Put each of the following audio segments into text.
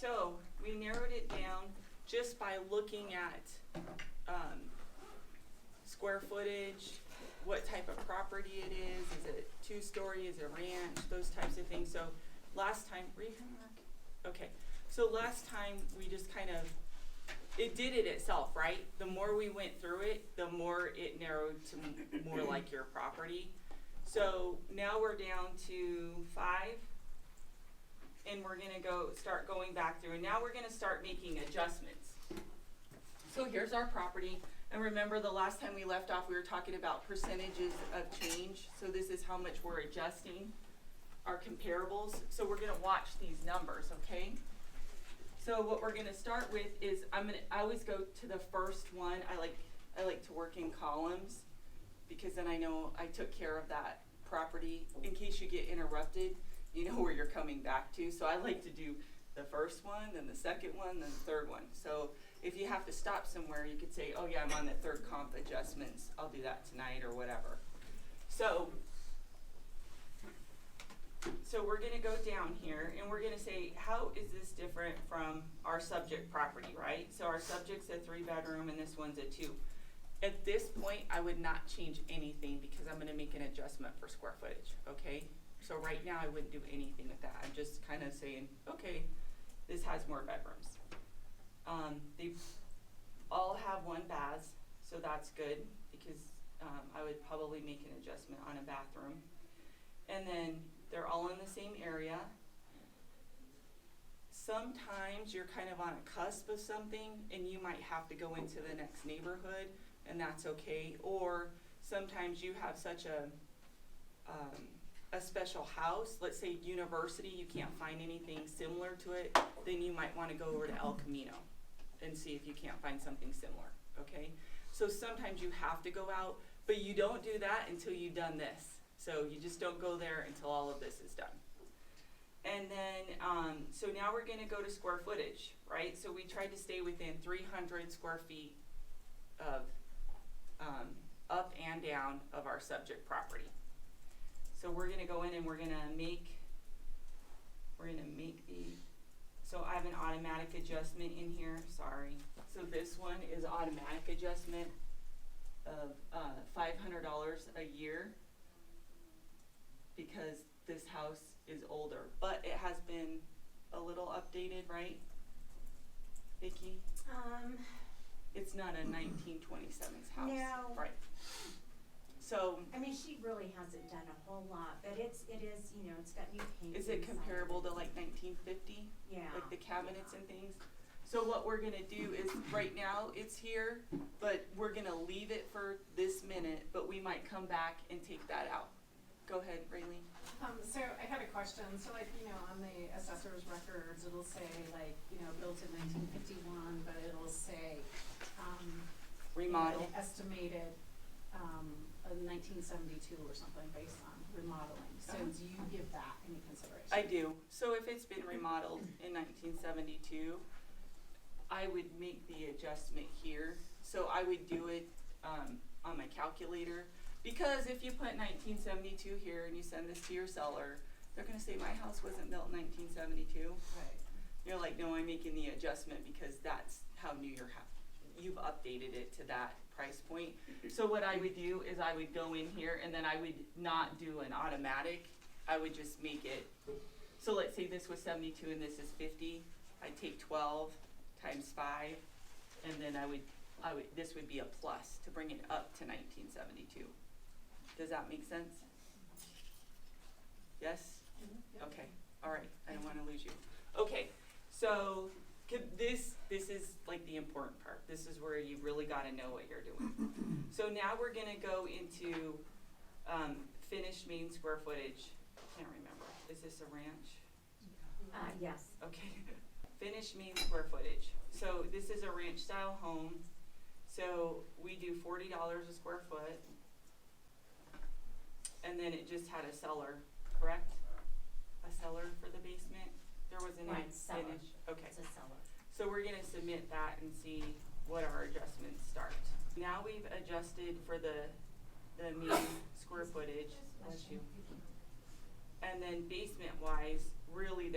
So we narrowed it down just by looking at square footage, what type of property it is it 2-story, is it a ranch, those types of things. So last time, were you here, Mark? Okay, so last time we just kind of, it did it itself, right? The more we went through it, the more it narrowed to more like your property. So now we're down to 5, and we're gonna start going back through, and now we're gonna start making adjustments. So here's our property, and remember the last time we left off, we were talking about percentages of change. So this is how much we're adjusting our comparables. So we're gonna watch these numbers, okay? So what we're gonna start with is I always go to the first one. I like to work in columns, because then I know I took care of that property. In case you get interrupted, you know where you're coming back to. So I like to do the first one, then the second one, then the third one. So if you have to stop somewhere, you could say, oh yeah, I'm on the third comp adjustments. I'll do that tonight or whatever. So we're gonna go down here and we're gonna say, how is this different from our subject property, right? So our subject's a 3-bedroom and this one's a 2. At this point, I would not change anything because I'm gonna make an adjustment for square footage, okay? So right now I wouldn't do anything with that. I'm just kind of saying, okay, this has more bedrooms. They all have 1 bath, so that's good because I would probably make an adjustment on a bathroom. And then they're all in the same area. Sometimes you're kind of on a cusp of something and you might have to go into the next neighborhood, and that's okay. Or sometimes you have such a special house, let's say university, you can't find anything similar to it, then you might want to go over to El Camino and see if you can't find something similar, okay? So sometimes you have to go out, but you don't do that until you've done this. So you just don't go there until all of this is done. And then, so now we're gonna go to square footage, right? So we tried to stay within 300 square feet of up and down of our subject property. So we're gonna go in and we're gonna make the, so I have an automatic adjustment in here, sorry. So this one is automatic adjustment of $500 a year because this house is older, but it has been a little updated, right, Vicki? It's not a 1927's house. No. Right. So I mean, she really hasn't done a whole lot, but it is, you know, it's got new paint. is it comparable to like 1950? Yeah. Like the cabinets and things? So what we're gonna do is, right now it's here, but we're gonna leave it for this minute, but we might come back and take that out. Go ahead, Raylene. So I had a question. So like, you know, on the assessor's records, it'll say like, you know, built in 1951, but it'll say, Remodel. you know, estimated, 1972 or something based on remodeling. So do you give that any consideration? I do. So if it's been remodeled in 1972, I would make the adjustment here. So I would do it on my calculator, because if you put 1972 here and you send this to your seller, they're gonna say my house wasn't built in 1972. Right. You're like, no, I'm making the adjustment because that's how new your house. You've updated it to that price point. So what I would do is I would go in here and then I would not do an automatic. I would just make it, so let's say this was 72 and this is 50. I'd take 12 times 5, and then I would, this would be a plus to bring it up to 1972. Does that make sense? Yes? Okay, all right, I don't wanna lose you. Okay, so this is like the important part. This is where you really gotta know what you're doing. So now we're gonna go into finished main square footage. Can't remember, is this a ranch? Yes. Okay, finished mean square footage. So this is a ranch style home. So we do $40 a square foot. And then it just had a cellar, correct? A cellar for the basement? There wasn't any Cellar. finish? Okay. It's a cellar. So we're gonna submit that and see what our adjustments start. Now we've adjusted for the mean square footage. Bless you. And then basement wise, really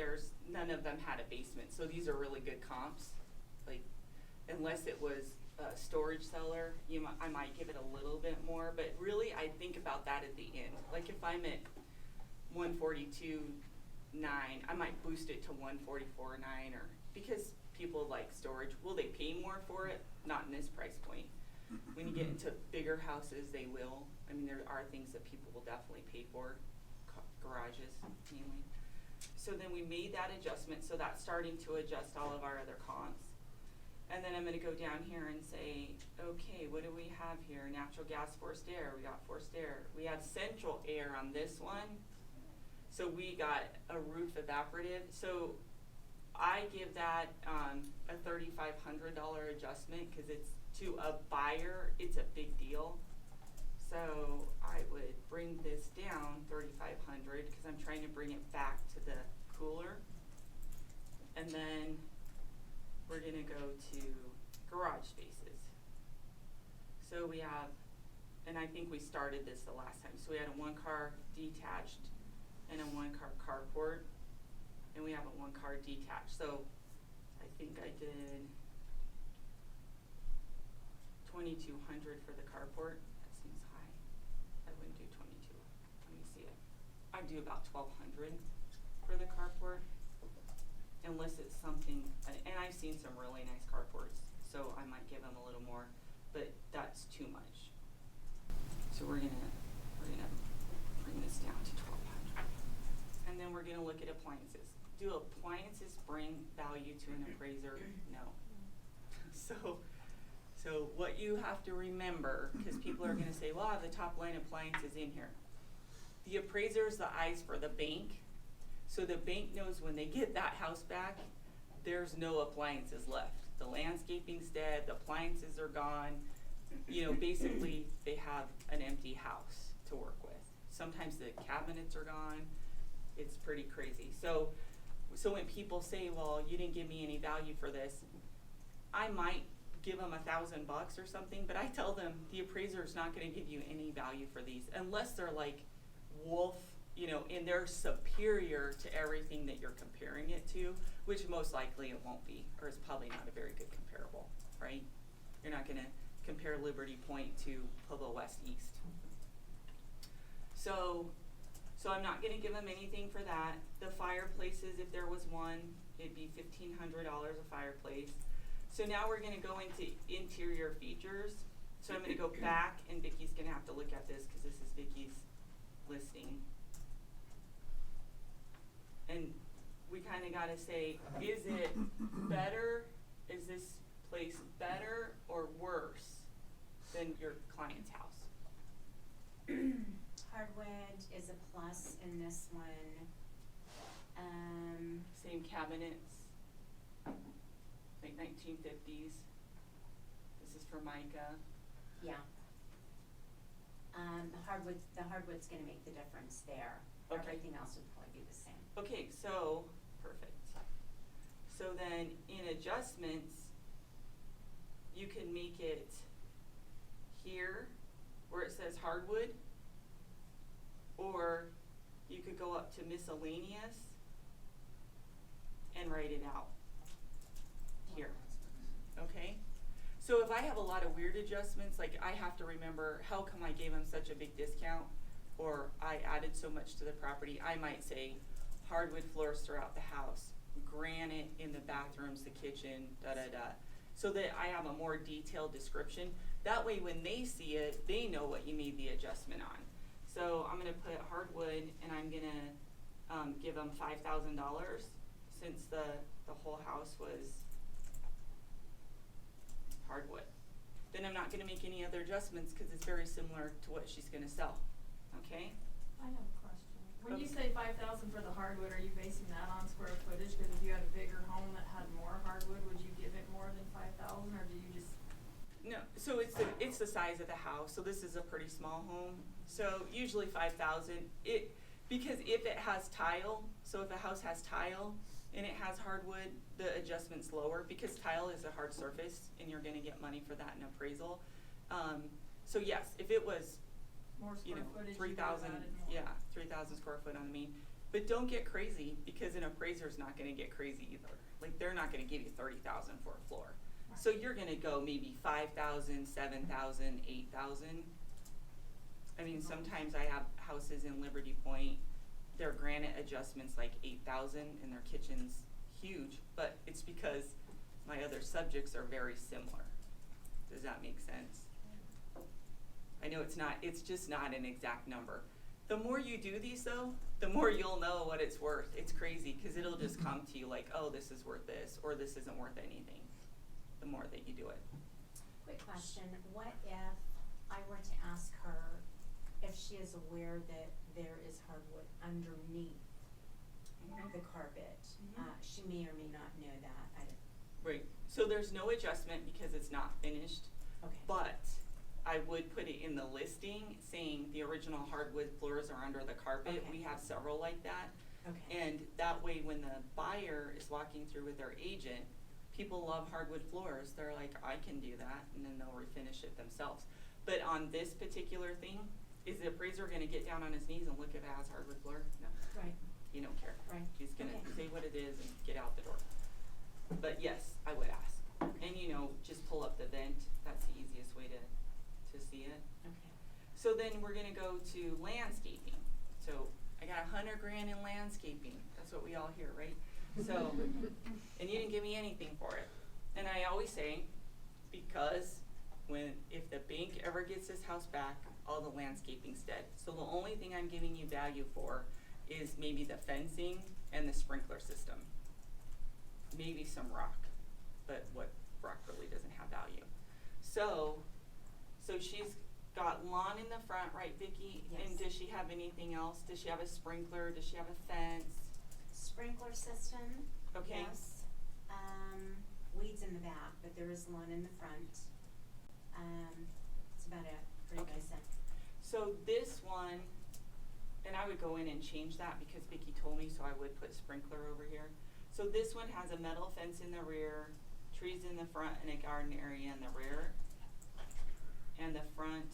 none of them had a basement, so these are really good comps. Like, unless it was a storage cellar, I might give it a little bit more, but really I think about that at the end. Like if I'm at 142.9, I might boost it to 144.9, or because people like storage. Will they pay more for it? Not in this price point. When you get into bigger houses, they will. I mean, there are things that people will definitely pay for, garages mainly. So then we made that adjustment, so that's starting to adjust all of our other comps. And then I'm gonna go down here and say, okay, what do we have here? Natural gas, forced air, we got forced air. We have central air on this one. So we got a roof evaporative. So I give that a $3,500 adjustment, because it's to a buyer, it's a big deal. So I would bring this down $3,500, because I'm trying to bring it back to the cooler. And then we're gonna go to garage spaces. So we have, and I think we started this the last time, so we had a 1-car detached and a 1-car carport, and we have a 1-car detached. So I think I did 2,200 for the carport. That seems high. I wouldn't do 22. Let me see it. I'd do about 1,200 for the carport, unless it's something, and I've seen some really nice carports, so I might give them a little more, but that's too much. So we're gonna bring this down to 1,200. And then we're gonna look at appliances. Do appliances bring value to an appraiser? No. So what you have to remember, because people are gonna say, well, I have the top line appliances in here. The appraiser is the eyes for the bank. So the bank knows when they get that house back, there's no appliances left. The landscaping's dead, the appliances are gone. Basically they have an empty house to work with. Sometimes the cabinets are gone. It's pretty crazy. So when people say, well, you didn't give me any value for this, I might give them $1,000 or something, but I tell them the appraiser is not gonna give you any value for these unless they're like wolf, and they're superior to everything that you're comparing it to, which most likely it won't be, or it's probably not a very good comparable, right? You're not gonna compare Liberty Point to Pueblo West East. So I'm not gonna give them anything for that. The fireplaces, if there was one, it'd be $1,500 a fireplace. So now we're gonna go into interior features. So I'm gonna go back, and Vicky's gonna have to look at this because this is Vicky's listing. And we kind of got to say, is it better? Is this place better or worse than your client's house? Hardwood is a plus in this one. Same cabinets, like 1950s. This is for Micah. Yeah. The hardwood's gonna make the difference there. Okay. Everything else would probably be the same. Okay, so, perfect. So then in adjustments, you can make it here where it says hardwood, or you could go up to miscellaneous and write it out here, okay? So if I have a lot of weird adjustments, like I have to remember, how come I gave them such a big discount, or I added so much to the property, I might say hardwood floors throughout the house, granite in the bathrooms, the kitchen, so that I have a more detailed description. That way when they see it, they know what you made the adjustment on. So I'm gonna put hardwood, and I'm gonna give them $5,000 since the whole house was hardwood. Then I'm not gonna make any other adjustments because it's very similar to what she's gonna sell, okay? I have a question. When you Okay. say 5,000 for the hardwood, are you basing that on square footage? Because if you had a bigger home that had more hardwood, would you give it more than 5,000, or do you just? No, so it's the size of the house. So this is a pretty small home. So usually 5,000. Because if it has tile, so if a house has tile and it has hardwood, the adjustment's lower because tile is a hard surface and you're gonna get money for that in appraisal. So yes, if it was, More square footage, you 3,000, added more. yeah, 3,000 square foot on the main, But don't get crazy, because an appraiser's not gonna get crazy either. Like, they're not gonna give you 30,000 for a floor. So you're gonna go maybe 5,000, 7,000, 8,000. I mean, sometimes I have houses in Liberty Point, their granite adjustment's like 8,000 and their kitchen's huge, but it's because my other subjects are very similar. Does that make sense? I know it's just not an exact number. The more you do these though, the more you'll know what it's worth. It's crazy, cause it'll just come to you like, oh, this is worth this, or this isn't worth anything, the more that you do it. Quick question, what if I were to ask her if she is aware that there is hardwood underneath the carpet? She may or may not know that, I don't. Right, so there's no adjustment because it's not finished, Okay. but I would put it in the listing saying the original hardwood floors are under the carpet. Okay. We have several like that. Okay. And that way when the buyer is walking through with their agent, people love hardwood floors. They're like, I can do that, and then they'll refinish it themselves. But on this particular thing, is the appraiser gonna get down on his knees and look if it has hardwood floor? No, Right, he don't care. right. He's gonna Okay. say what it is and get out the door. But yes, I would ask. And just pull up the vent. That's the easiest way to see it. Okay. So then we're gonna go to landscaping. So I got $100,000 in landscaping. That's what we all hear, right? So, and you didn't give me anything for it. And I always say, because if the bank ever gets this house back, all the landscaping's dead. So the only thing I'm giving you value for is maybe the fencing and the sprinkler system. Maybe some rock, but what rock really doesn't have value. So she's got lawn in the front, right, Vicki? Yes. And does she have anything else? Does she have a sprinkler? Does she have a fence? Sprinkler system, Okay. yes. Weeds in the back, but there is lawn in the front. That's about it, pretty Okay. basic. So this one, and I would go in and change that because Vicki told me, so I would put sprinkler over here. So this one has a metal fence in the rear, trees in the front, and a garden area in the rear. And the front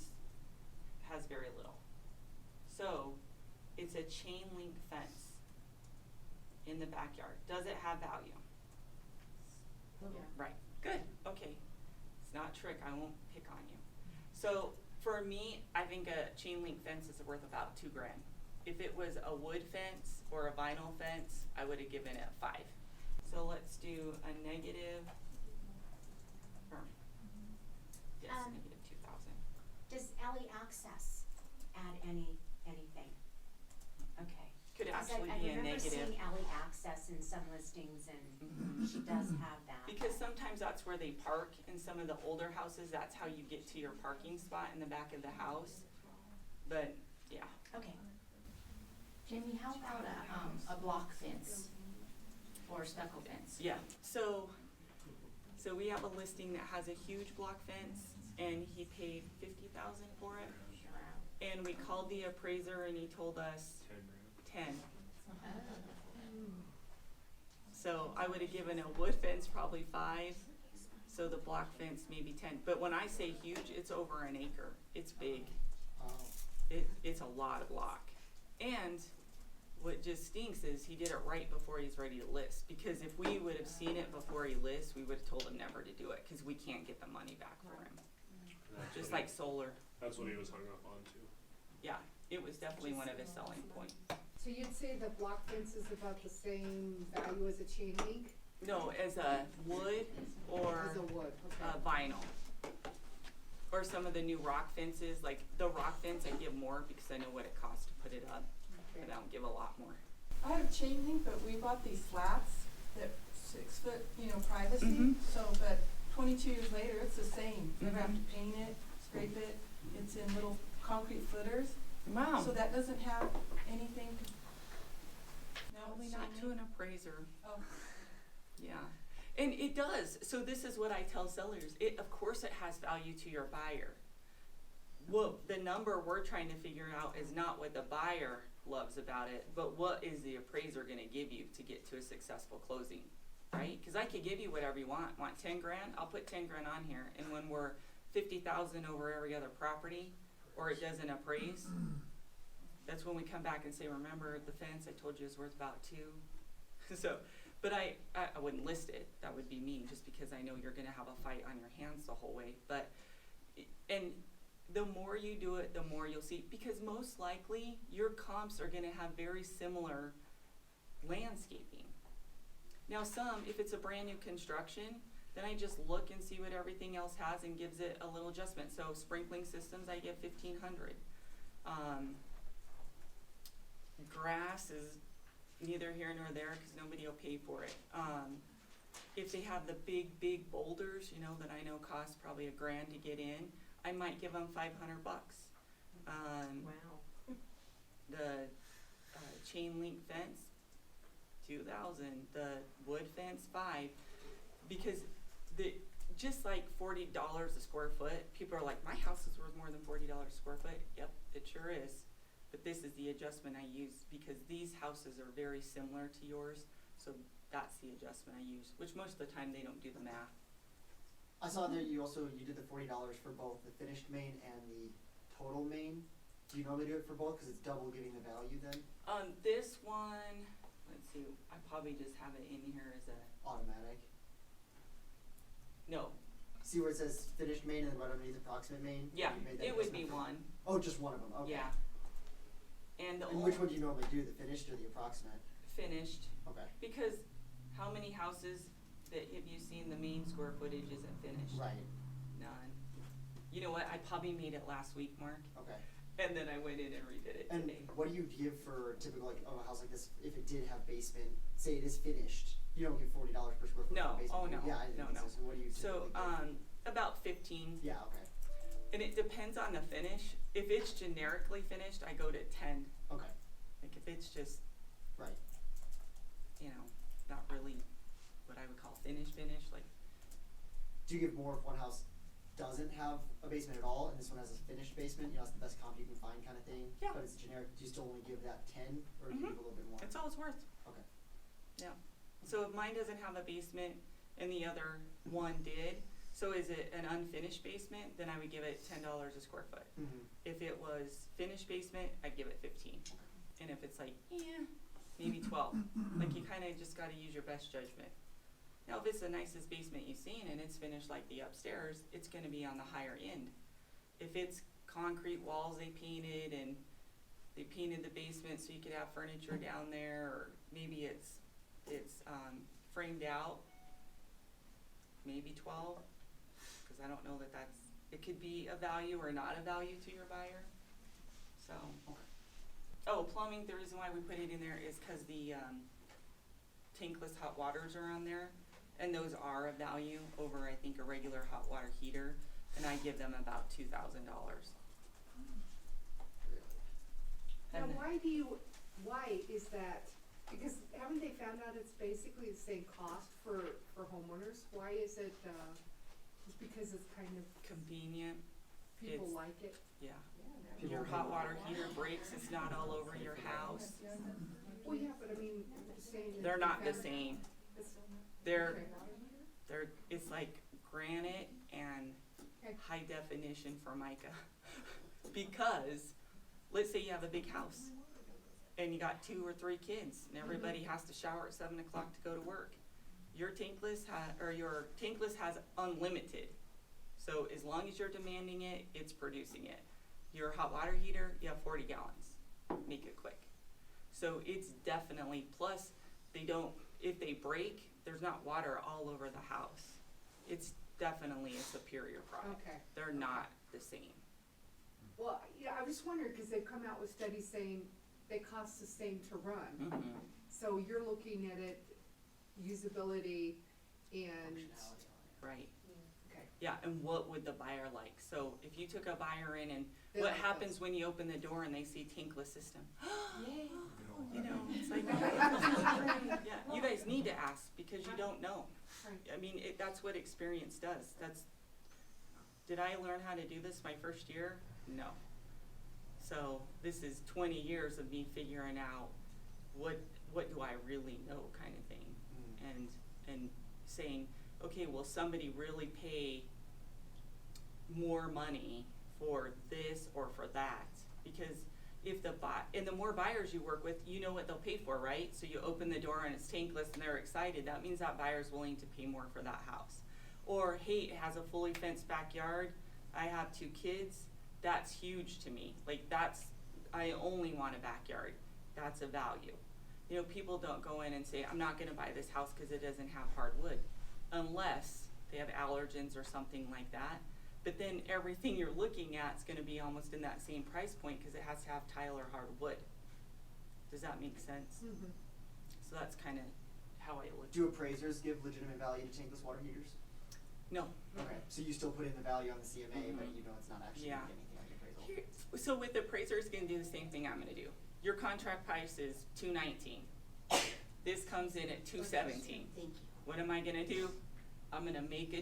has very little. So it's a chain link fence in the backyard. Does it have value? Yeah. Right, good, okay. It's not a trick, I won't pick on you. So for me, I think a chain link fence is worth about $2,000. If it was a wood fence or a vinyl fence, I would have given it 5. So let's do a negative, or, yes, negative 2,000. Does alley access add anything? Okay. Could 'Cause actually I be a remember negative. seeing alley access in some listings and she does have that. Because sometimes that's where they park in some of the older houses, that's how you get to your parking spot in the back of the house. But, yeah. Okay. Jamie, how about a block fence or a stucco fence? Yeah, so we have a listing that has a huge block fence and he paid 50,000 for it. And we called the appraiser and he told us 10. So I would have given a wood fence probably 5, so the block fence maybe 10. But when I say huge, it's over an acre. It's big. It's a lot of block. And what just stinks is he did it right before he's ready to list. Because if we would have seen it before he lists, we would have told him never to do it because we can't get the money back for him. That's Just what like solar. That's what he was hung up on too. Yeah, it was definitely one of his selling points. So you'd say the block fence is about the same value as a chain link? No, as a wood or As a wood, okay. vinyl. Or some of the new rock fences, like the rock fence I give more because I know what it costs to put it up. But I don't give a lot more. I have chain link, but we bought these slats that 6 foot, privacy. Mhm. So, but 22 years later, it's the same. You never have to Mhm. paint it, scrape it. It's in little concrete footers. Wow. So that doesn't have anything. No, Probably it's not chain to link. an appraiser. Oh, Yeah. And it does. So this is what I tell sellers. Of course it has value to your buyer. Well, the number we're trying to figure out is not what the buyer loves about it, but what is the appraiser gonna give you to get to a successful closing, right? Cause I could give you whatever you want. Want 10 grand? I'll put 10 grand on here. And when we're 50,000 over every other property, or it doesn't appraise, that's when we come back and say, remember the fence I told you is worth about 2? So, but I wouldn't list it, that would be mean, just because I know you're gonna have a fight on your hands the whole way, but, and the more you do it, the more you'll see, because most likely, your comps are gonna have very similar landscaping. Now if it's a brand new construction, then I just look and see what everything else has and gives it a little adjustment. So sprinkling systems, I give 1,500. Grass is neither here nor there because nobody will pay for it. If they have the big boulders, you know, that I know cost probably $1,000 to get in, I might give them $500. Wow. The chain link fence, 2,000. The wood fence, $5,000. Because just like $40 a square foot, people are like, my house is worth more than $40 a square foot. Yep, it sure is. But this is the adjustment I use because these houses are very similar to yours. So that's the adjustment I use, which most of the time they don't do the math. I saw that you did the $40 for both the finished main and the total main. Do you normally do it for both because it's double giving the value then? This one, let's see, I probably just have it in here as a, Automatic. no, See where it says finished main and then right underneath approximate main? yeah, You made that it would be adjustment? one, Oh, just one of them, okay. yeah. And the And which one do you normally do, the finished or the approximate? finished, Okay, because how many houses that have you seen the main square footage isn't finished? right, None. You know what, I probably made it last week, Mark, okay. and then I went in and redid it And today. what do you give for typical, like, a house like this, if it did have basement, say it is finished, you don't give $40 per square foot No, for basement? oh, no, Yeah, I didn't no, think no. so, so what do you So, typically give? about 15, Yeah, okay, and it depends on the finish. If it's generically finished, I go to 10. okay, Like if it's just, right. you know, not really what I would call finish, like, Do you give more if one house doesn't have a basement at all and this one has a finished basement, you know, it's the best comp you can find kind of thing? Yeah. But it's generic, do you still only give that 10 or do you give a little bit more? it's all it's worth. Okay. Yeah. So if mine doesn't have a basement and the other one did, so is it an unfinished basement, then I would give it $10 a square foot. Mm-hmm. If it was finished basement, I'd give it 15. And if it's like, maybe 12. Like you kind of just got to use your best judgment. Now if it's the nicest basement you've seen and it's finished like the upstairs, it's going to be on the higher end. If it's concrete walls they painted and they painted the basement so you could have furniture down there, or maybe it's framed out, maybe 12, because I don't know that it could be a value or not a value to your buyer. So, oh, plumbing, the reason why we put it in there is because the tankless hot waters are on there, and those are a value over, I think, a regular hot water heater, and I give them about $2,000. Now, And why is that? Because haven't they found out it's basically the same cost for homeowners? Why is it, just because it's kind of, convenient, people It's- like it? yeah. People Your like hot it. water heater breaks, it's not all over your house. Well, yeah, but I mean, I'm just saying. that They're they not the found- same. it's- They're, okay. it's like granite and Okay. high definition Formica. Because, let's say you have a big house and you got 2 or 3 kids and everybody has to shower at 7 o'clock to go to work. Your tankless has unlimited. So as long as you're demanding it, it's producing it. Your hot water heater, you have 40 gallons. Make it quick. So it's definitely, plus if they break, there's not water all over the house. It's definitely a superior product. Okay. They're not the same. Well, yeah, I was wondering, because they've come out with studies saying they cost the same to run. Mm-hmm. So you're looking at it, usability and, Functionality on it. Right. okay. Yeah, and what would the buyer like? So if you took a buyer in and They what like happens those. when you open the door and they see tankless system? Yay. You know, it's like, yeah, you guys need to ask because you don't know. Right. I mean, that's what experience does. Did I learn how to do this my first year? No. So this is 20 years of me figuring out what do I really know kind of thing. And saying, okay, will somebody really pay more money for this or for that? Because and the more buyers you work with, you know what they'll pay for, right? So you open the door and it's tankless and they're excited, that means that buyer's willing to pay more for that house. Or, hey, it has a fully fenced backyard, I have 2 kids, that's huge to me. Like, I only want a backyard, that's a value. You know, people don't go in and say, I'm not gonna buy this house because it doesn't have hardwood, unless they have allergens or something like that. But then everything you're looking at is gonna be almost in that same price point because it has to have tile or hardwood. Does that make sense? Mm-hmm. So that's kinda how I look. Do appraisers give legitimate value to tankless water heaters? No. Okay, so you still put in the value on the CMA, but Mhm. you know it's not actually Yeah. anything like appraisal. So with the appraiser, it's gonna do the same thing I'm gonna do. Your contract price is $219. This comes in at $217. Thank you. What am I gonna do? I'm gonna make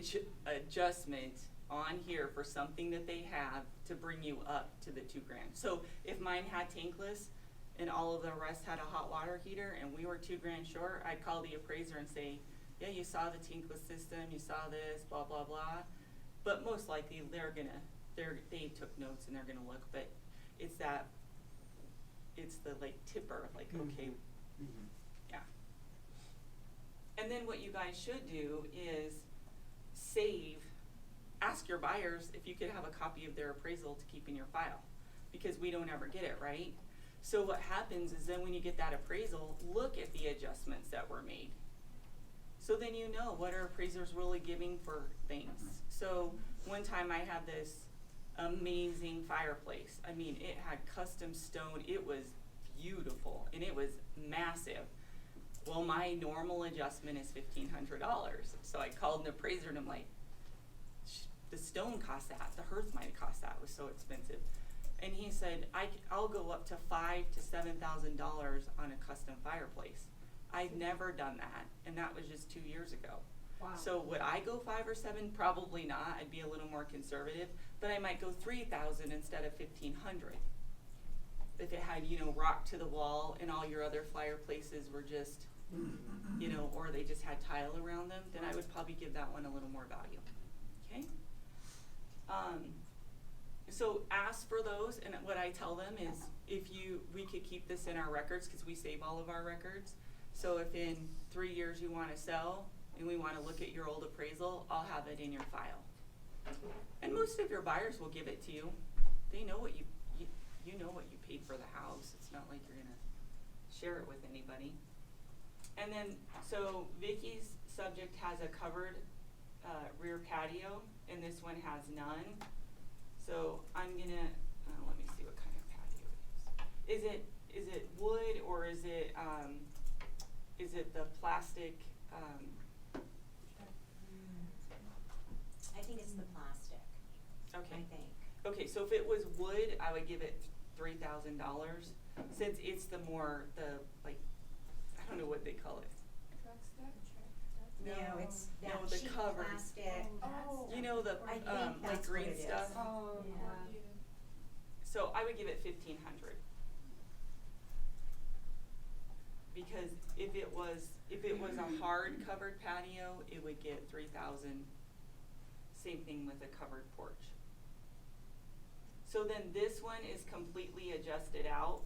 adjustment on here for something that they have to bring you up to the $2,000. So if mine had tankless and all of the rest had a hot water heater and we were $2,000 short, I'd call the appraiser and say, yeah, you saw the tankless system, you saw this, blah, blah, blah. But most likely they took notes and they're gonna look, but it's the like tipper, like, okay, Mm-hmm. yeah. And then what you guys should do is ask your buyers if you could have a copy of their appraisal to keep in your file, because we don't ever get it, right? So what happens is then when you get that appraisal, look at the adjustments that were made. So then you know what are appraisers really giving for things. So one time I had this amazing fireplace. I mean, it had custom stone, it was beautiful, and it was massive. Well, my normal adjustment is $1,500. So I called an appraiser and I'm like, the stone cost that, the hearth might have cost that, it was so expensive. And he said, I'll go up to $5,000 to $7,000 on a custom fireplace. I've never done that, and that was just 2 years ago. Wow. So would I go 5 or 7? Probably not. I'd be a little more conservative, but I might go 3,000 instead of 1,500. If it had, rock to the wall and all your other fireplaces were just, or they just had tile around them, then I would probably give that one a little more value. Okay? So ask for those, and what I tell them is we could keep this in our records because we save all of our records. So if in 3 years you want to sell and we want to look at your old appraisal, I'll have it in your file. And most of your buyers will give it to you. They know what you know what you paid for the house. It's not like you're gonna share it with anybody. And then, so Vicky's subject has a covered rear patio, and this one has none. So I'm gonna, let me see what kind of patio it is. Is it wood or is it the plastic? I think it's the plastic, Okay. I think. Okay, so if it was wood, I would give it $3,000. Since it's I don't know what they call it. No, it's No, that the cheap cover. plastic. Oh. You know the I think like that's green what it is. stuff. Oh, Yeah. So I would give it $1,500. Because if it was a hard covered patio, it would get $3,000. Same thing with a covered porch. So then this one is completely adjusted out,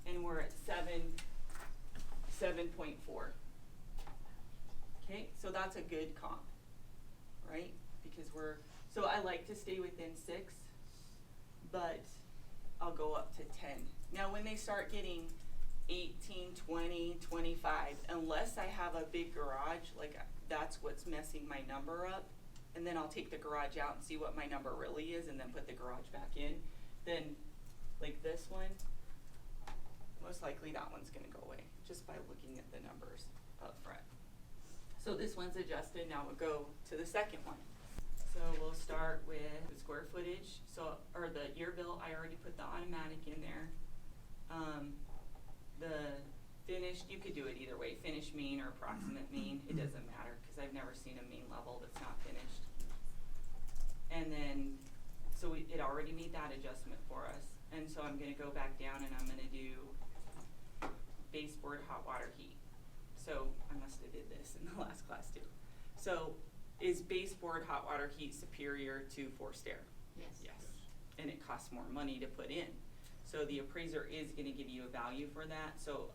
and we're at 7.4. Okay, so that's a good comp, right? Because so I like to stay within 6, but I'll go up to 10. Now when they start getting 18, 20, 25, unless I have a big garage, like that's what's messing my number up, and then I'll take the garage out and see what my number really is and then put the garage back in, then like this one, most likely that one's gonna go away just by looking at the numbers up front. So this one's adjusted, now we'll go to the second one. So we'll start with the square footage, or the year bill, I already put the automatic in there. The finished, you could do it either way, finished mean or approximate mean, it doesn't matter, cause I've never seen a mean level that's not finished. And then, so it already made that adjustment for us, and so I'm gonna go back down and I'm gonna do baseboard hot water heat. So I must have did this in the last class too. So is baseboard hot water heat superior to forced air? Yes. Yes. And it costs more money to put in. So the appraiser is gonna give you a value for that, so,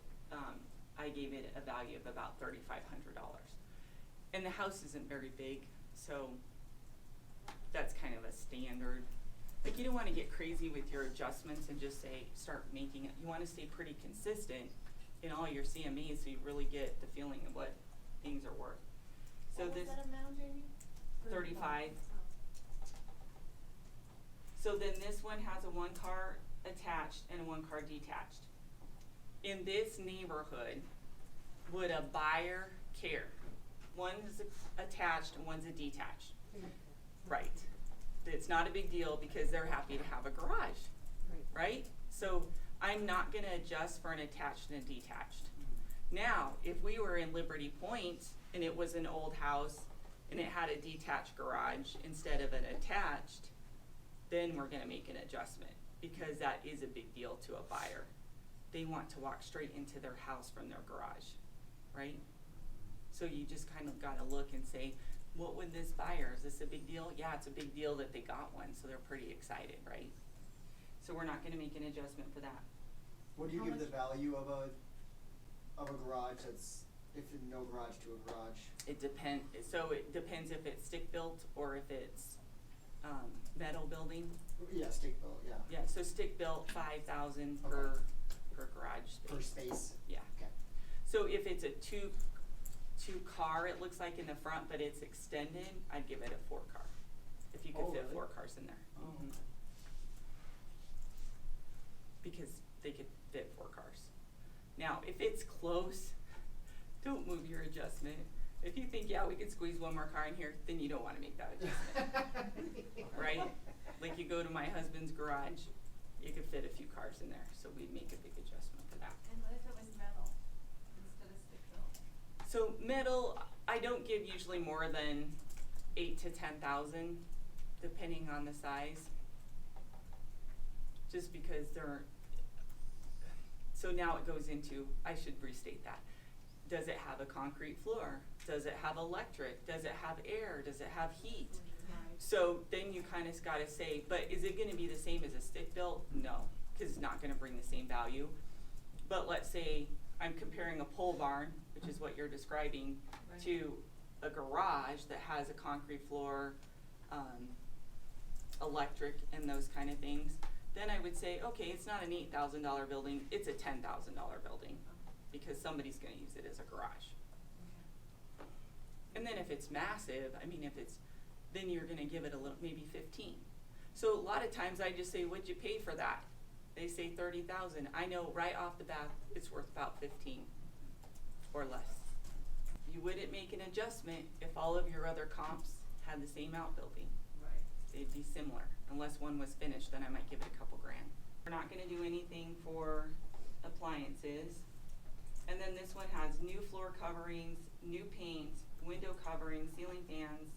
I gave it a value of about $3,500. And the house isn't very big, so that's kind of a standard. Like, you don't wanna get crazy with your adjustments and just say, start making it, you wanna stay pretty consistent in all your CMAs so you really get the feeling of what things are worth. So What was this that amount, Jamie? 35. So then this one has a 1-car attached and a 1-car detached. In this neighborhood, would a buyer care? One's attached and one's a detached. Right. It's not a big deal because they're happy to have a garage, right? So I'm not gonna adjust for an attached and a detached. Now, if we were in Liberty Point and it was an old house and it had a detached garage instead of an attached, then we're gonna make an adjustment because that is a big deal to a buyer. They want to walk straight into their house from their garage, right? So you just kind of gotta look and say, what would this buyer, is this a big deal? Yeah, it's a big deal that they got one, so they're pretty excited, right? So we're not gonna make an adjustment for that. What do you How give the much- value of a garage that's, if no garage to a garage? It depends if it's stick-built or if it's, metal building. Yeah, stick built, yeah. Yeah, so stick-built, 5,000 Okay. per garage space. Per space, Yeah. okay. So if it's a two car, it looks like in the front, but it's extended, I'd give it a 4-car. If you could Oh, fit really? 4 cars in there. Oh, Mhm. okay. Because they could fit 4 cars. Now, if it's close, don't move your adjustment. If you think, yeah, we could squeeze 1 more car in here, then you don't wanna make that adjustment, right? Like you go to my husband's garage, you could fit a few cars in there, so we'd make a big adjustment for that. And what if it was metal instead of stick built? So metal, I don't give usually more than 8 to 10,000, depending on the size. Just because so now it goes into, I should restate that. Does it have a concrete floor? Does it have electric? Does it have air? Does it have heat? So then you kind of gotta say, but is it gonna be the same as a stick built? No, cause it's not gonna bring the same value. But let's say I'm comparing a pole barn, which is what you're describing, to a garage that has a concrete floor, electric and those kind of things. Then I would say, okay, it's not an $8,000 building, it's a $10,000 building, because somebody's gonna use it as a garage. And then if it's massive, then you're gonna give it a little, maybe 15. So a lot of times I just say, what'd you pay for that? They say 30,000. I know right off the bat, it's worth about 15 or less. You wouldn't make an adjustment if all of your other comps had the same outbuilding. Right. They'd be similar, unless one was finished, then I might give it a couple grand. We're not gonna do anything for appliances. And then this one has new floor coverings, new paint, window coverings, ceiling fans,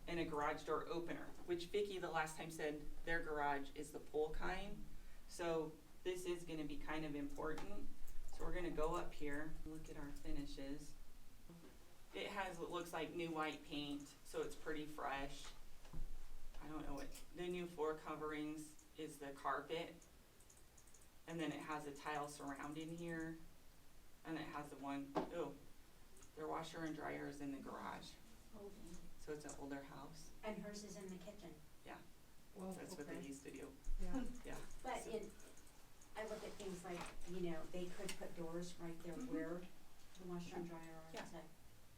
and a garage door opener, which Vicky the last time said their garage is the pull kind. So this is gonna be kind of important. So we're gonna go up here, look at our finishes. It has what looks like new white paint, so it's pretty fresh. I don't know what, the new floor coverings is the carpet. And then it has a tile surrounding here. And it has their washer and dryer is in the garage. So it's an older house. And hers is in the kitchen. Well, That's what they okay. used to do. Yeah. Yeah. But I look at things like, they could put doors right there where the washer and dryer are Yeah. to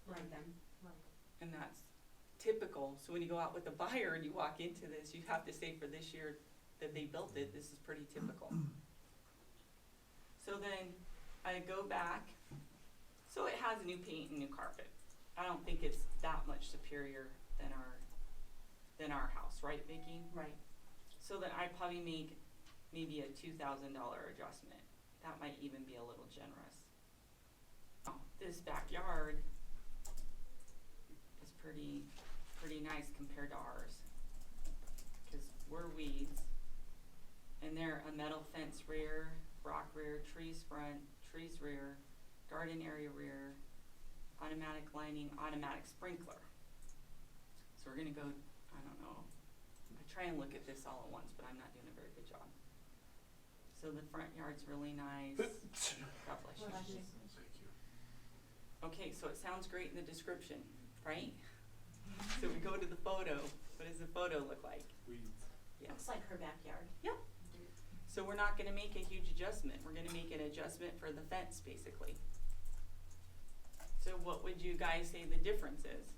run them. And that's typical. So when you go out with a buyer and you walk into this, you have to say for this year that they built it, this is pretty typical. So then I go back. So it has new paint and new carpet. I don't think it's that much superior than our house, right, Vicki? Right. So then I probably make maybe a $2,000 adjustment. That might even be a little generous. This backyard is pretty nice compared to ours. Cause we're weeds, and they're a metal fence rear, rock rear, trees front, trees rear, garden area rear, automatic lining, automatic sprinkler. So we're gonna go, I don't know, I try and look at this all at once, but I'm not doing a very good job. So the front yard's really nice. God bless you. Bless you. Thank you. Okay, so it sounds great in the description, right? So we go to the photo. What does the photo look like? Weeds. Yeah. Looks like her backyard. So we're not gonna make a huge adjustment. We're gonna make an adjustment for the fence, basically. So what would you guys say the difference is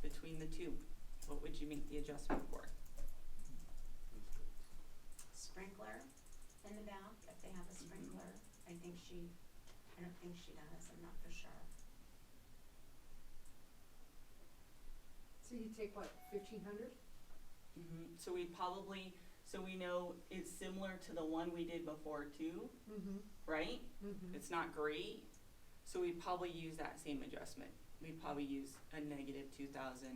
between the two? What would you make the adjustment for? Sprinkler in the back, if they have a sprinkler. I don't think she does, I'm not for sure. So you take what, 1,500? So we probably, so we know it's similar to the one we did before too, Mm-hmm. right? Mm-hmm. It's not great, so we'd probably use that same adjustment. We'd probably use a negative 2,000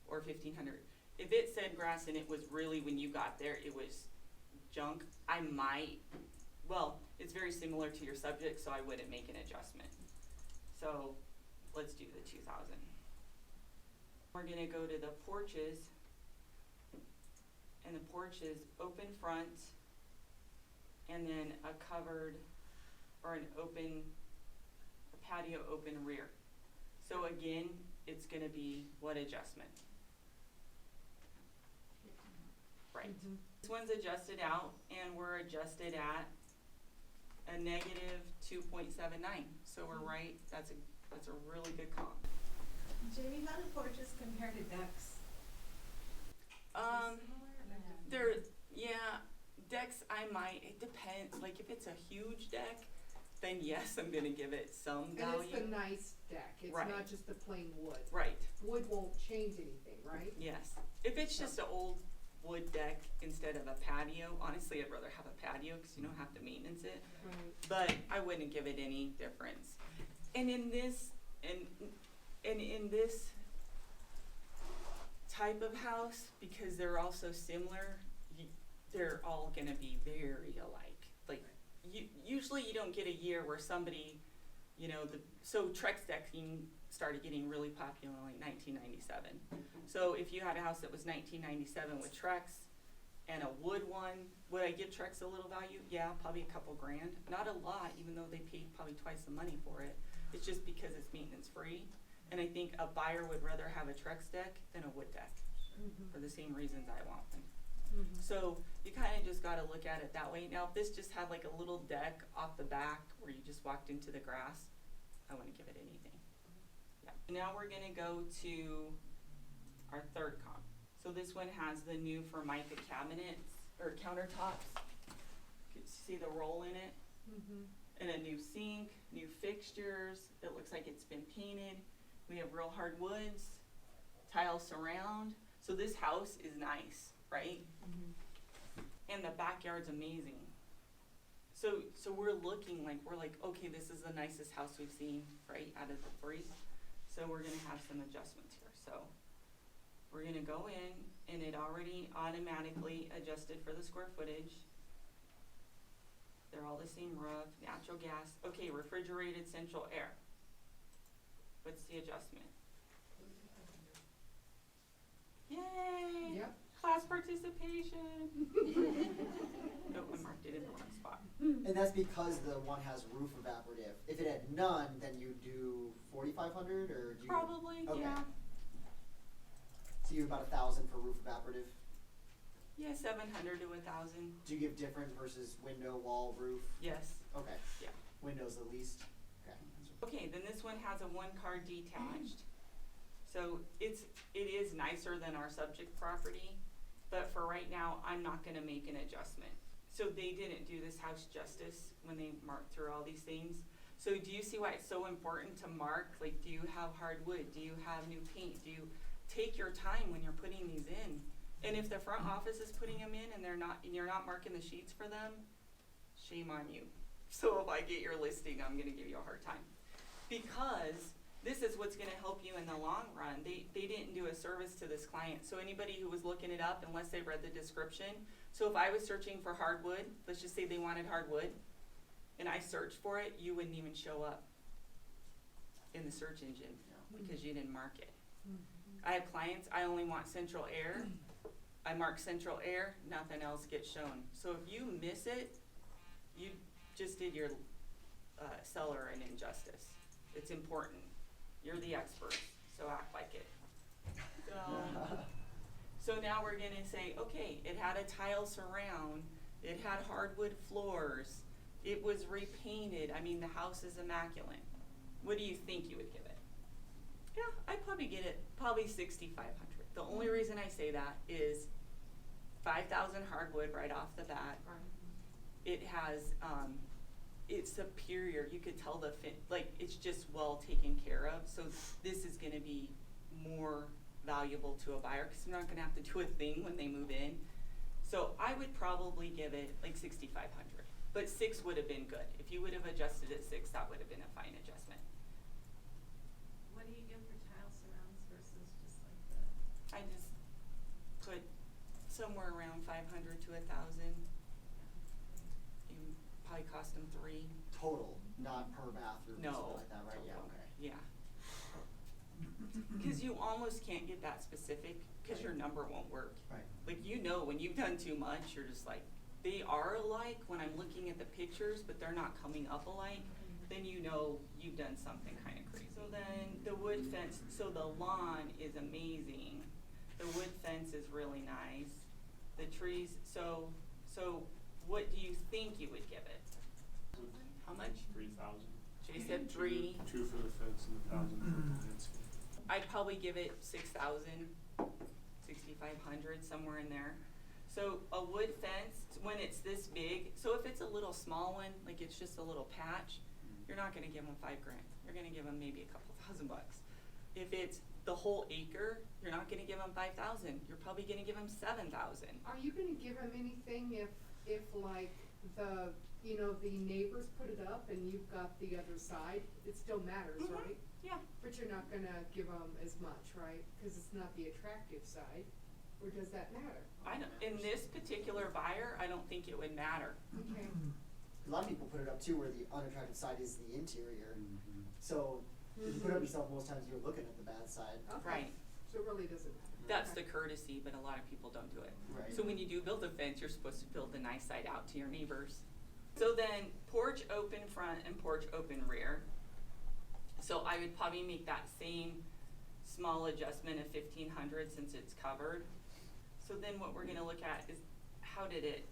or 1,500. If it said grass and it was really, when you got there, it was junk, I might, well, it's very similar to your subject, so I wouldn't make an adjustment. So let's do the 2,000. We're gonna go to the porches, and the porch is open front, and then a covered, or an open, a patio open rear. So again, it's gonna be what adjustment? Right. Mm-hmm. This one's adjusted out, and we're adjusted at a negative 2.79. So we're right, that's a really good comp. Jamie, how do porches compare to decks? There, yeah, decks it depends, like if it's a huge deck, then yes, I'm gonna give it some And value. it's the nice deck, it's Right. not just the plain wood. Right, Wood won't change anything, right? yes. If it's just an old wood deck instead of a patio, honestly, I'd rather have a patio, cause you don't have to maintenance it. Right. But I wouldn't give it any difference. And in this, and in this type of house, because they're all so similar, they're all gonna be very alike. Like, usually you don't get a year where somebody, so Trex decking started getting really popular in like 1997. So if you had a house that was 1997 with Trex and a wood one, would I give Trex a little value? Yeah, probably a couple grand. Not a lot, even though they paid probably twice the money for it. It's just because it's maintenance free. And I think a buyer would rather have a Trex deck than a wood deck Mm-hmm. for the same reasons I want them. Mm-hmm. So you kind of just got to look at it that way. Now, if this just had like a little deck off the back where you just walked into the grass, I wouldn't give it anything. Yeah. Now we're going to go to our third comp. So this one has the new Formica cabinets or countertops. You can see the roll in it. Mm-hmm. And a new sink, new fixtures. It looks like it's been painted. We have real hard woods, tile surround. So this house is nice, right? Mm-hmm. And the backyard's amazing. So we're looking like, okay, this is the nicest house we've seen, right, out of the three. So we're gonna have some adjustments here. So we're gonna go in, and it already automatically adjusted for the square footage. They're all the same roof, natural gas. Okay, refrigerated central air. What's the adjustment? Yay! Yep. Class participation. Nope, I marked it in the wrong spot. And that's because the one has roof evaporative. If it had none, then you do 4,500 or do you? Probably, Okay. yeah. So you have about 1,000 for roof evaporative. Yeah, 700 to 1,000. Do you give different versus window, wall, roof? Yes. Okay. Yeah. Windows the least. Okay. Okay, then this one has a one-car detached. So it is nicer than our subject property, but for right now, I'm not gonna make an adjustment. So they didn't do this house justice when they marked through all these things. So do you see why it's so important to mark? Like, do you have hardwood? Do you have new paint? Do you take your time when you're putting these in? And if the front office is putting them in and you're not marking the sheets for them, shame on you. So if I get your listing, I'm gonna give you a hard time. Because this is what's gonna help you in the long run. They didn't do a service to this client. So anybody who was looking it up, unless they read the description, so if I was searching for hardwood, let's just say they wanted hardwood, and I searched for it, you wouldn't even show up in the search engine because you didn't mark it. I have clients, I only want central air. I mark central air, nothing else gets shown. So if you miss it, you just did your, seller an injustice. It's important. You're the expert, so act like it. So now we're gonna say, okay, it had a tile surround, it had hardwood floors, it was repainted, I mean, the house is immaculate. What do you think you would give it? Yeah, I'd probably get it, probably 6,500. The only reason I say that is 5,000 hardwood right off the bat. It has, it's superior, you could tell the like, it's just well taken care of, so this is gonna be more valuable to a buyer, cause they're not gonna have to do a thing when they move in. So I would probably give it like 6,500, but 6 would have been good. If you would have adjusted at 6, that would have been a fine adjustment. What do you give for tile surrounds versus just like the? I just put somewhere around 500 to 1,000. You probably cost them 3. Total, not per bathroom or No. something like that, right? Yeah, Total. okay. Yeah. Cause you almost can't get that specific, cause your number won't work. Right. Like, you know, when you've done too much, you're just like, they are alike when I'm looking at the pictures, but they're not coming up alike, then you know you've done something kinda crazy. So then, the wood fence, so the lawn is amazing, the wood fence is really nice, the trees, so what do you think you would give it? How much? 3,000. Jay said 3. 2 for the fence and 1,000 for the landscape. I'd probably give it 6,000, 6,500, somewhere in there. So a wood fence, when it's this big, so if it's a little small one, like it's just a little patch, you're not gonna give them $5,000. You're gonna give them maybe a couple $1,000. If it's the whole acre, you're not gonna give them 5,000. You're probably gonna give them 7,000. Are you gonna give them anything if like the, you know, the neighbors put it up and you've got the other side? It still matters, Mhm. right? Yeah. But you're not gonna give them as much, right? Cause it's not the attractive side, or does that matter? I don't, in this particular buyer, I don't think it would matter. Okay, A lot of people put it up too where the unattractive side is the interior. So if you put it up yourself, most times you're looking at the bad side. okay. Right. So it really doesn't matter. That's the Okay. courtesy, but a lot of people don't do it. Right. So when you do build a fence, you're supposed to build the nice side out to your neighbors. So then porch open front and porch open rear. So I would probably make that same small adjustment of 1,500 since it's covered. So then what we're gonna look at is how did it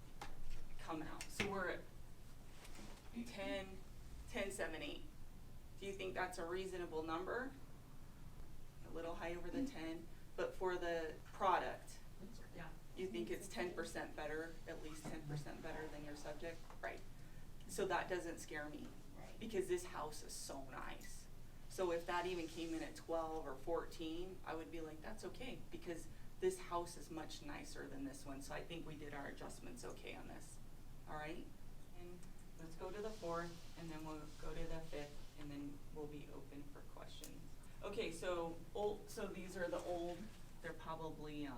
come out? So we're at 10, 7, 8. Do you think that's a reasonable number? A little high over the 10, but for the product, Yeah. you think it's 10% better, at least 10% better than your subject? Right. So that doesn't scare me, Right. because this house is so nice. So if that even came in at 12 or 14, I would be like, that's okay, because this house is much nicer than this one, so I think we did our adjustments okay on this. All right? And let's go to the 4th, and then we'll go to the 5th, and then we'll be open for questions. Okay, so these are the old, they're probably,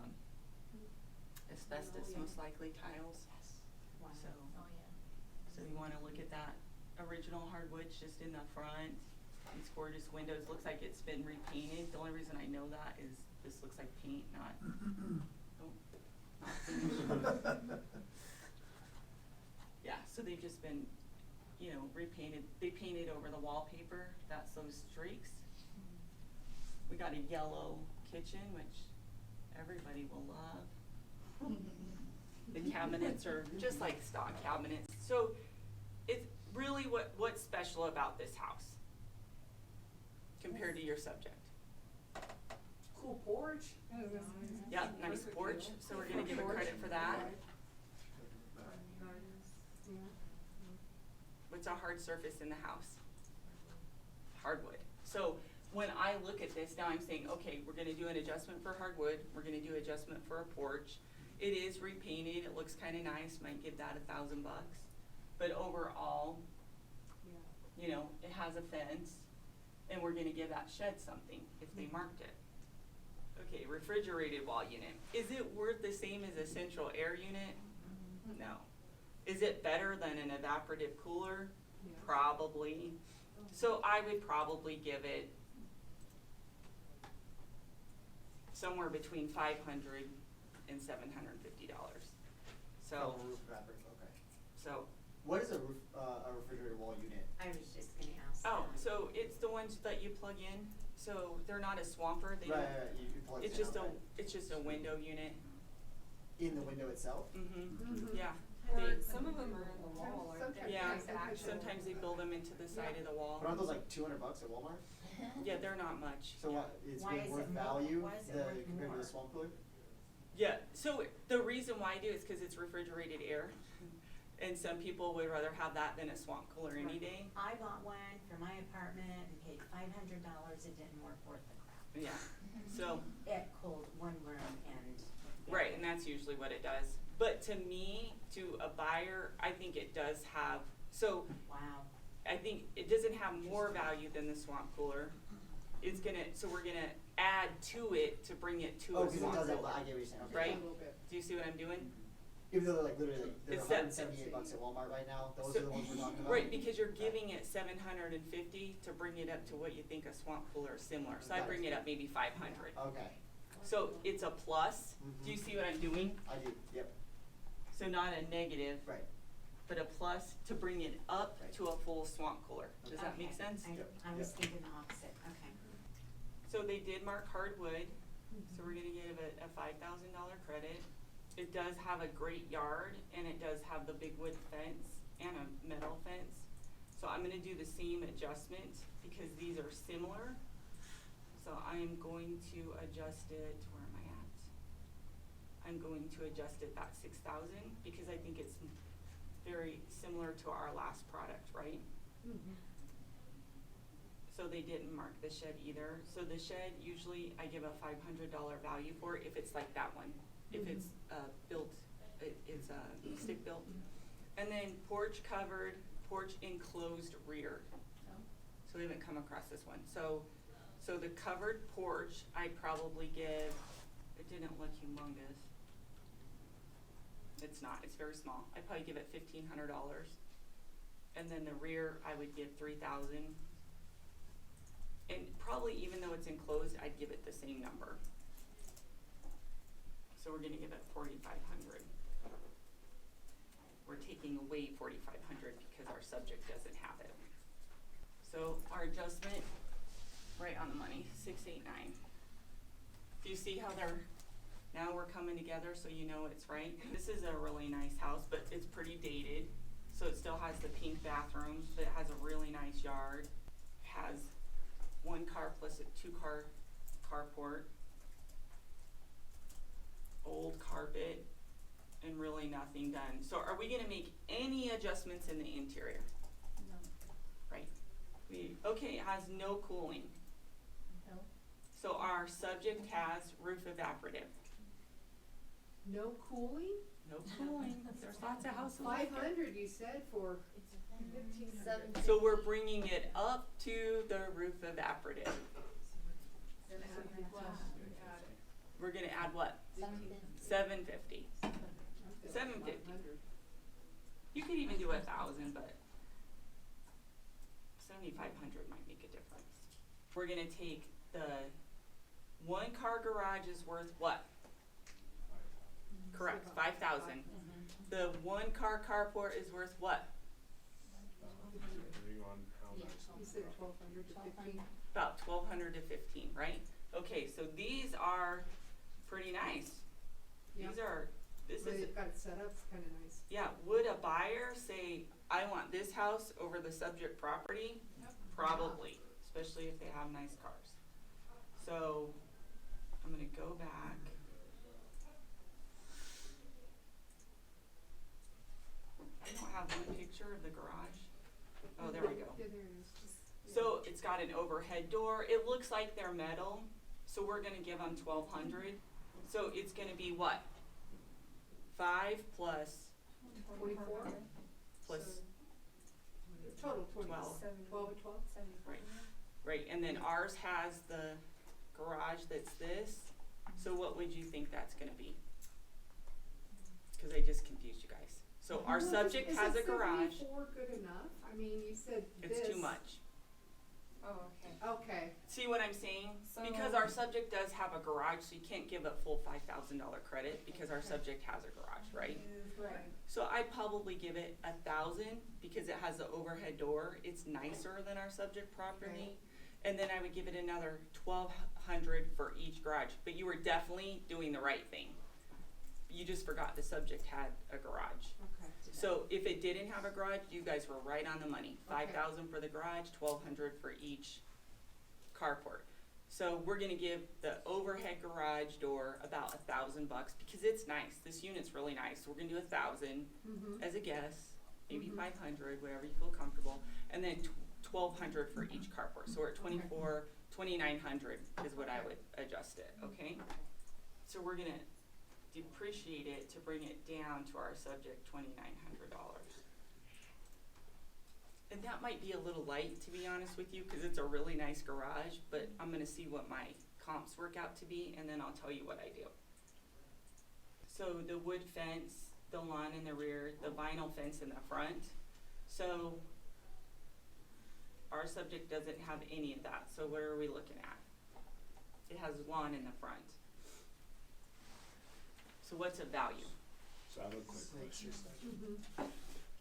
asbestos most likely tiles. Wow. So, Oh, yeah. so you wanna look at that original hardwood just in the front, these gorgeous windows, looks like it's been repainted. The only reason I know that is this looks like paint, not, not finished. Yeah, so they've just been, you know, repainted, they painted over the wallpaper, that's those streaks. We got a yellow kitchen, which everybody will love. The cabinets are just like stock cabinets. So it's really what's special about this house compared to your subject? Cool porch. Yeah, nice porch, so we're gonna give it credit for that. Yeah. What's a hard surface in the house? Hardwood. So when I look at this, now I'm saying, okay, we're gonna do an adjustment for hardwood, we're gonna do adjustment for a porch. It is repainted, it looks kinda nice, might give that $1,000. But overall, Yeah. you know, it has a fence, and we're gonna give that shed something if they marked it. Okay, refrigerated wall unit. Is it worth the same as a central air unit? No. Is it better than an evaporative cooler? Yeah. Probably. So I would probably give it somewhere between $500 and $750. So, Oh, roof fabric, okay. so What is a refrigerator wall unit? I was just gonna ask Oh, that. so it's the ones that you plug in, so they're not a swamper, they Right, don't, you plug it's it just out, right? it's just a window unit. In the window itself? Mm-hmm, yeah. Or They, some of them are in the wall, aren't they? yeah, Like actual- sometimes they build them into the side of the wall. But aren't those like $200 at Walmart? Yeah, they're not much. So what, it's Why is worth it more- value, why is it the, worth compared to more? the swamp cooler? Yeah, so the reason why I do is because it's refrigerated air. And some people would rather have that than a swamp cooler any day. I bought one for my apartment and paid $500, it didn't work worth the crap. Yeah, so, It cooled one room and. right, and that's usually what it does. But to me, to a buyer, I think it does have, so Wow. I think it doesn't have more value than the swamp cooler. It's gonna, so we're gonna add to it to bring it to Oh, a because it swamp does that, cooler. I get what you're saying, okay. Right? A little bit. Do you see what I'm doing? Even though they're like literally, like, they're It's that- $178 at Walmart right now, those So- are the ones we're talking about? Right, because you're giving it 750 to bring it up to what you think a swamp cooler is similar. So I Got it. bring it up maybe 500. Okay, So it's a plus. Do you see what I'm doing? I do, yep, So not a negative, right. but a plus to bring it up Right. to a full swamp cooler. Does that make Okay. sense? Yep, I was yep. thinking the opposite, okay. So they did mark hardwood, so we're gonna give it a $5,000 credit. It does have a great yard, and it does have the big wood fence and a metal fence. So I'm gonna do the same adjustment because these are similar. So I'm going to adjust it, where am I at? I'm going to adjust it at 6,000 because I think it's very similar to our last product, right? So they didn't mark the shed either. So the shed, usually I give a $500 value for it if it's like that one. If it's built, it's stick built. And then porch covered, porch enclosed rear. So we haven't come across this one. So the covered porch, I'd probably give, it didn't look humongous. It's not, it's very small. I'd probably give it $1,500. And then the rear, I would give 3,000. And probably even though it's enclosed, I'd give it the same number. So we're gonna give it 4,500. We're taking away 4,500 because our subject doesn't have it. So our adjustment, right on the money, 689. Do you see how now we're coming together so you know it's right? This is a really nice house, but it's pretty dated. So it still has the pink bathrooms, but it has a really nice yard. Has one car plus a 2-car carport. Old carpet, and really nothing done. So are we gonna make any adjustments in the interior? No. Right. Okay, it has no cooling. No. So our subject has roof evaporative. No cooling? No cooling. There's lots of houses like that. 500 you said for It's a 1,500. So we're bringing it up to the roof evaporative. Then it would be plus, you would add it. We're gonna add what? 750. 750. 500. You could even do 1,000, but 7,500 might make a difference. We're gonna take the 1-car garage is worth what? Correct, 5,000. The 1-car carport is worth what? Depending on how Yeah. nice You the said garage 1,200 to 15. About 1,200 to 15, right? Okay, so these are pretty nice. Yeah. This But is, they've got it set up, it's kinda nice. yeah, would a buyer say, I want this house over the subject property? Probably, especially if they have nice cars. So, I'm gonna go back. I don't have one picture of the garage. Oh, there we go. Yeah, there it is. Just- So it's got an overhead door. It looks like they're metal, so we're gonna give them 1,200. So it's gonna be what? 5 plus 24? plus, Total 20. 12. 12 and 12? right, right. And then ours has the garage that's this. So what would you think that's gonna be? Cause I just confused you guys. So our Well, subject has a garage. Is 74 good enough? I mean, you said this. It's too much. Oh, okay. Okay, See what I'm saying? Because our subject does have a garage, so you can't give a full $5,000 credit because our subject has a garage, right? Right. So I'd probably give it 1,000 because it has the overhead door. It's nicer than our subject property. And then I would give it another 1,200 for each garage. But you were definitely doing the right thing. You just forgot the subject had a garage. okay. So if it didn't have a garage, you guys were right on the money. Okay. 5,000 for the garage, 1,200 for each carport. So we're gonna give the overhead garage door about $1,000 because it's nice. This unit's really nice. So we're gonna do 1,000 Mm-hmm. as a guess, maybe Mhm. 500, whatever you feel comfortable, and then 1,200 for each carport. So we're at 2,900 is what I would adjust it. Okay. So we're gonna depreciate it to bring it down to our subject $2,900. And that might be a little light, to be honest with you, because it's a really nice garage, but I'm gonna see what my comps work out to be, and then I'll tell you what I do. So the wood fence, the lawn in the rear, the vinyl fence in the front. So our subject doesn't have any of that, so what are we looking at? It has lawn in the front. So what's a value? So I have a quick question. Mm-hmm.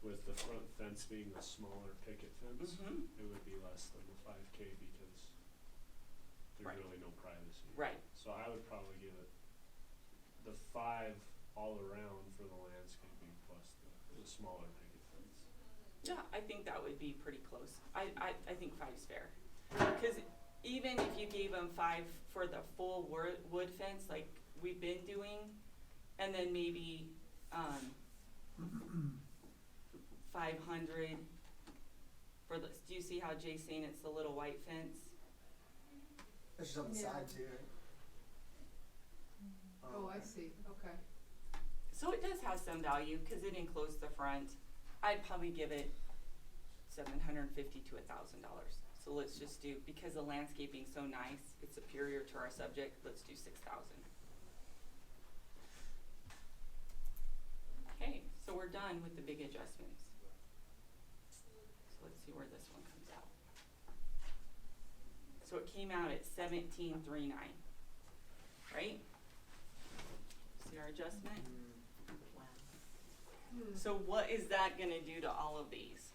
With the front fence being the smaller picket fence, Mm-hmm. it would be less than the 5K because there's Right. really no privacy. Right. So I would probably give it the 5 all around for the landscaping plus the smaller picket fence. Yeah, I think that would be pretty close. I think 5's fair. Because even if you gave them 5 for the full wood fence, like we've been doing, and then maybe 500 for the, do you see how Jay's saying it's the little white fence? That's just on the Yeah. side too, right? Oh, I see, okay. So it does have some value because it enclosed the front. I'd probably give it $750 to $1,000. So let's just do, because the landscaping's so nice, it's superior to our subject, let's do 6,000. Okay, so we're done with the big adjustments. So let's see where this one comes out. So it came out at 1739, right? See our adjustment? Wow. Hmm. So what is that gonna do to all of these?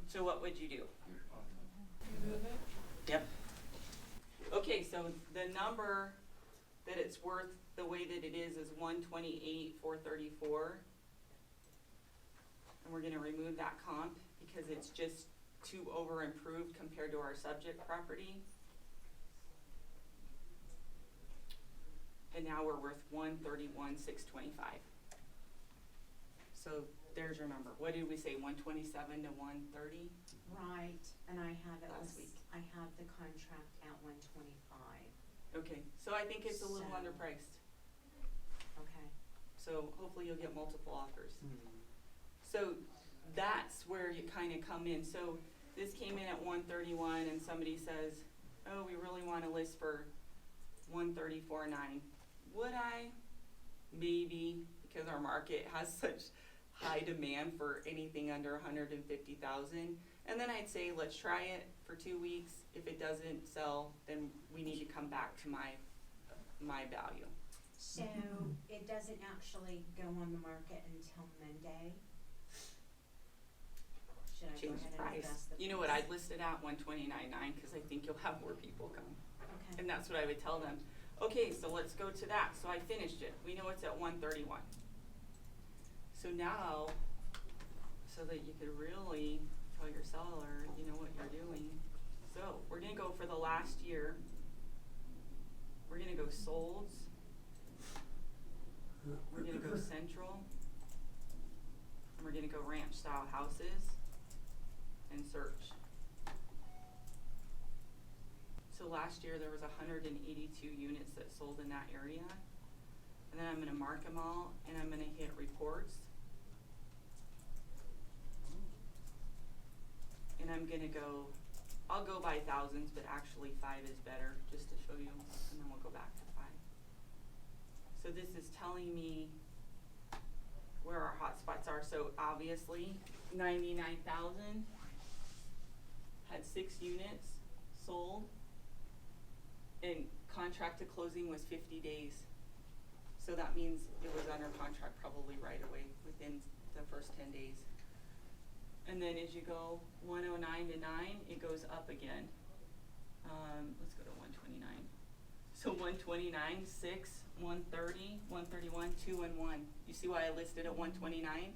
So what would you do? Move it. Yep. Okay, so the number that it's worth the way that it is 128,434. And we're gonna remove that comp because it's just too over improved compared to our subject property. And now we're worth 131,625. So there's your number. What did we say, 127 to 130? Right, and I have it, Last week. I have the contract at 125, Okay, so I think it's a little So- underpriced. okay. So hopefully you'll get multiple offers. Hmm. So that's where you kind of come in. So this came in at 131 and somebody says, oh, we really want to list for 134.9. Would I? Maybe, because our market has such high demand for anything under 150,000. And then I'd say, let's try it for 2 weeks. If it doesn't sell, then we need to come back to my value. So it doesn't actually go on the market until Monday? Should I go Change ahead the and price. adjust the price? You know what, I'd list it at 129.9 because I think you'll have more people come. Okay. And that's what I would tell them. Okay, so let's go to that. So I finished it. We know it's at 131. So now, so that you could really tell your seller, you know what you're doing. So we're gonna go for the last year. We're gonna go solds. We're gonna go central. And we're gonna go ranch style houses and search. So last year there was 182 units that sold in that area. And then I'm gonna mark them all and I'm gonna hit reports. And I'm gonna go, I'll go by thousands, but actually 5 is better, just to show you, and then we'll go back to 5. So this is telling me where our hot spots are. So obviously 99,000 had 6 units sold, and contract to closing was 50 days. So that means it was under contract probably right away within the first 10 days. And then as you go 109 to 9, it goes up again. Let's go to 129. So 129, 6, 130, 131, 2, and 1. You see why I listed at 129?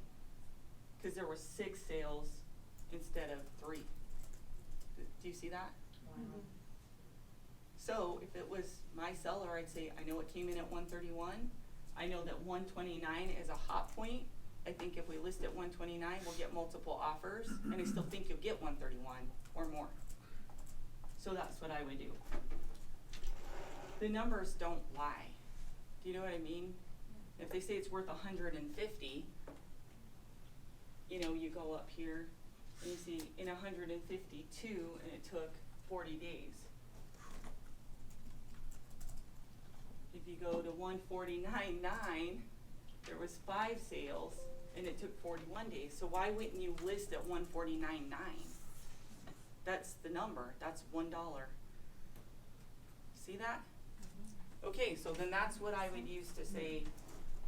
Because there were 6 sales instead of 3. Do you see that? Wow. So if it was my seller, I'd say, I know it came in at 131. I know that 129 is a hot point. I think if we list at 129, we'll get multiple offers, and I still think you'll get 131 or more. So that's what I would do. The numbers don't lie. Do you know what I mean? If they say it's worth 150, you know, you go up here and you see in 152, and it took 40 days. If you go to 149.9, there was 5 sales, and it took 41 days. So why wouldn't you list at 149.9? That's the number. That's $1. See that? Okay, so then that's what I would use to say,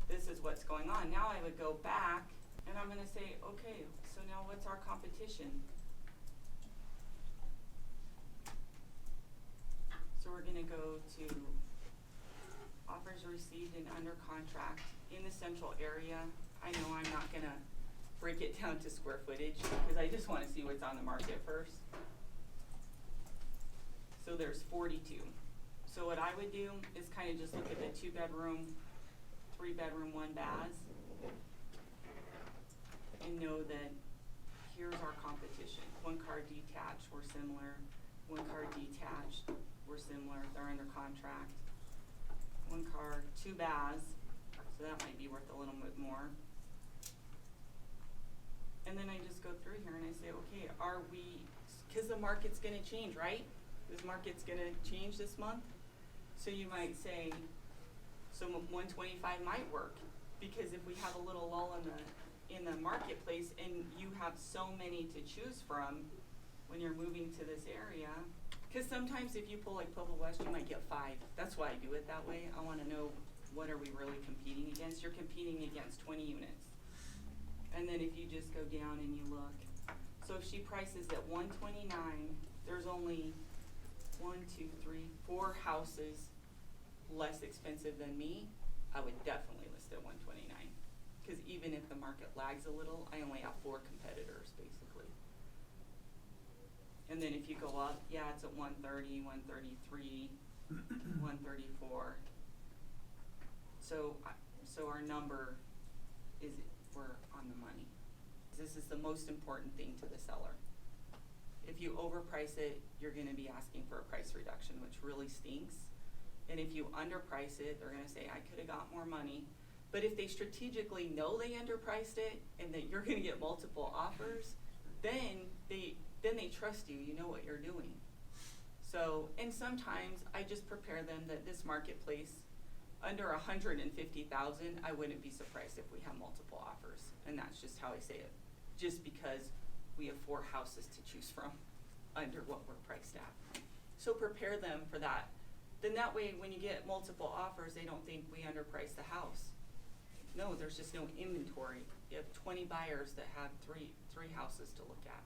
this is what's going on. Now I would go back, and I'm gonna say, okay, so now what's our competition? So we're gonna go to offers received and under contract in the central area. I know I'm not gonna break it down to square footage, because I just wanna see what's on the market first. So there's 42. So what I would do is kind of just look at the 2-bedroom, 3-bedroom, 1 bath, and know that here's our competition. 1 car detached, we're similar. 1 car detached, we're similar. They're under contract. 1 car, 2 baths, so that might be worth a little bit more. And then I just go through here and I say, okay, are we, because the market's gonna change, right? This market's gonna change this month. So you might say, so 125 might work, because if we have a little lull in the marketplace and you have so many to choose from when you're moving to this area, because sometimes if you pull like Pueblo West, you might get 5. That's why I do it that way. I wanna know, what are we really competing against? You're competing against 20 units. And then if you just go down and you look, so if she prices at 129, there's only 1, 2, 3, 4 houses less expensive than me. I would definitely list at 129, because even if the market lags a little, I only have 4 competitors basically. And then if you go up, yeah, it's at 130, 133, 134. So our number is, we're on the money. This is the most important thing to the seller. If you overprice it, you're gonna be asking for a price reduction, which really stinks. And if you underprice it, they're gonna say, I could've got more money. But if they strategically know they underpriced it and that you're gonna get multiple offers, then they trust you, you know what you're doing. So, and sometimes I just prepare them that this marketplace, under 150,000, I wouldn't be surprised if we have multiple offers. And that's just how I say it. Just because we have 4 houses to choose from under what we're priced at. So prepare them for that. Then that way, when you get multiple offers, they don't think we underpriced the house. No, there's just no inventory. You have 20 buyers that have three houses to look at.